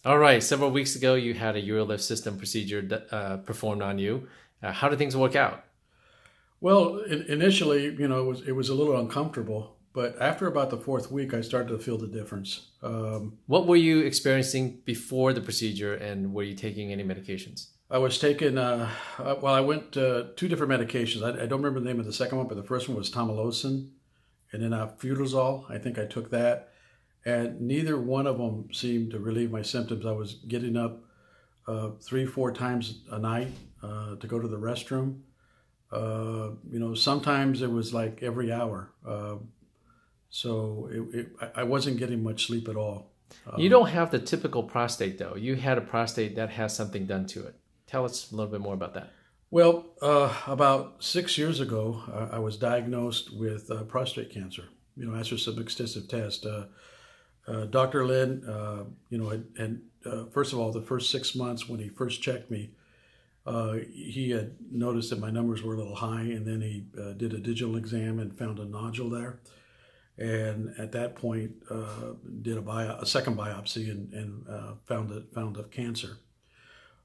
All right. Several weeks ago, you had a UroLift system procedure performed on you. How did things work out? Well, initially, it was a little uncomfortable, but after about the fourth week, I started to feel the difference. What were you experiencing before the procedure, and were you taking any medications? I was taking, I went two different medications. I don't remember the name of the second one, but the first one was Tomilocin, and then Futrozole. I think I took that, and neither one of them seemed to relieve my symptoms. I was getting up three, four times a night to go to the restroom. Sometimes it was like every hour. I wasn't getting much sleep at all. You don't have the typical prostate, though. You had a prostate that has something done to it. Tell us a little bit more about that. Well, about 6 years ago, I was diagnosed with prostate cancer. After some extensive tests, Dr. Lin, first of all, the first 6 months when he first checked me, he had noticed that my numbers were a little high, and then he did a digital exam and found a nodule there. And at that point, did a second biopsy and found a cancer.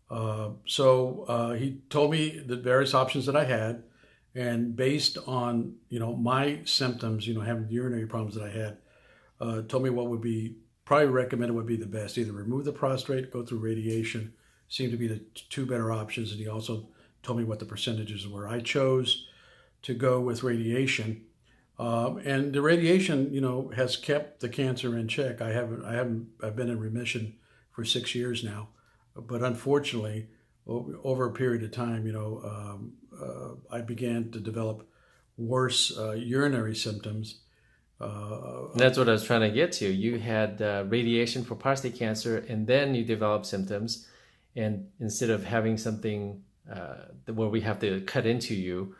He told me the various options that I had, and based on my symptoms, having the urinary problems that I had, told me what would be probably recommended would be the best. Either remove the prostate, go through radiation, seemed to be the two better options. And he also told me what the percentages were. I chose to go with radiation, and the radiation, has kept the cancer in check. I've been in remission for 6 years now, but unfortunately, over a period of time, I began to develop worse urinary symptoms. That's what I was trying to get to. You had radiation for prostate cancer, and then you developed symptoms. And instead of having something where we have to cut into you,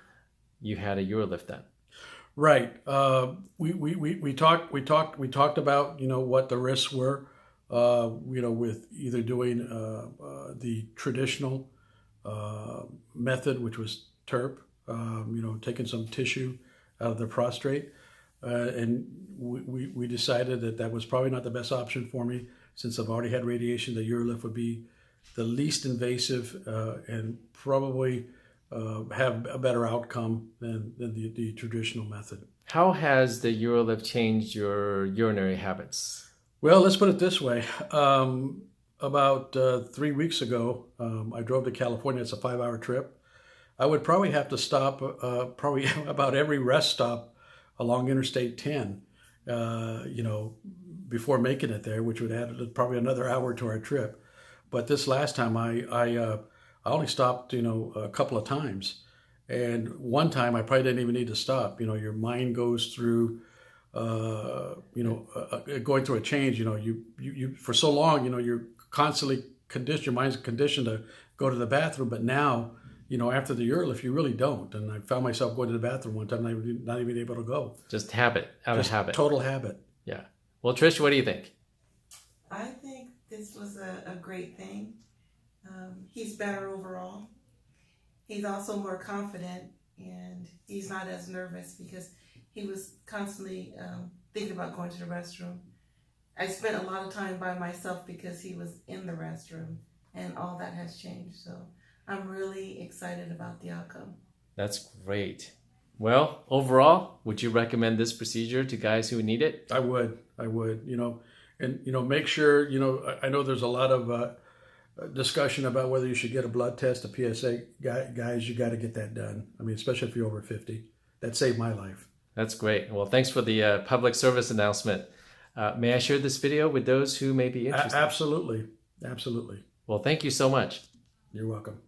you had a UroLift done. Right. We talked about what the risks were. With either doing the traditional method, which was TURP, taking some tissue out of the prostate, and we decided that was probably not the best option for me, since I've already had radiation. The UroLift would be the least invasive and probably have a better outcome than the traditional method. How has the UroLift changed your urinary habits? Well, let's put it this way. About 3 weeks ago, I drove to California. It's a 5-hour trip. I would probably have to stop probably about every rest stop along Interstate 10, before making it there, which would add probably another hour to our trip. But this last time, I only stopped, a couple of times. And one time I probably didn't even need to stop. Your mind goes through, going through a change. You for so long, you're constantly conditioned. Your mind's conditioned to go to the bathroom. But now, after the UroLift, you really don't. And I found myself going to the bathroom one time, not even able to go. Just habit, out of habit. Total habit. Yeah. Well, Trish, what do you think? I think this was a great thing. He's better overall. He's also more confident, and he's not as nervous because he was constantly thinking about going to the restroom. I spent a lot of time by myself because he was in the restroom, and all that has changed. So I'm really excited about the outcome. That's great. Well, overall, would you recommend this procedure to guys who need it? I would, and make sure, I know there's a lot of discussion about whether you should get a blood test, a PSA. Guys, you got to get that done. I mean, especially if you're over 50. That saved my life. That's great. Well, thanks for the public service announcement. May I share this video with those who may be interested? Absolutely. Well, thank you so much. You're welcome.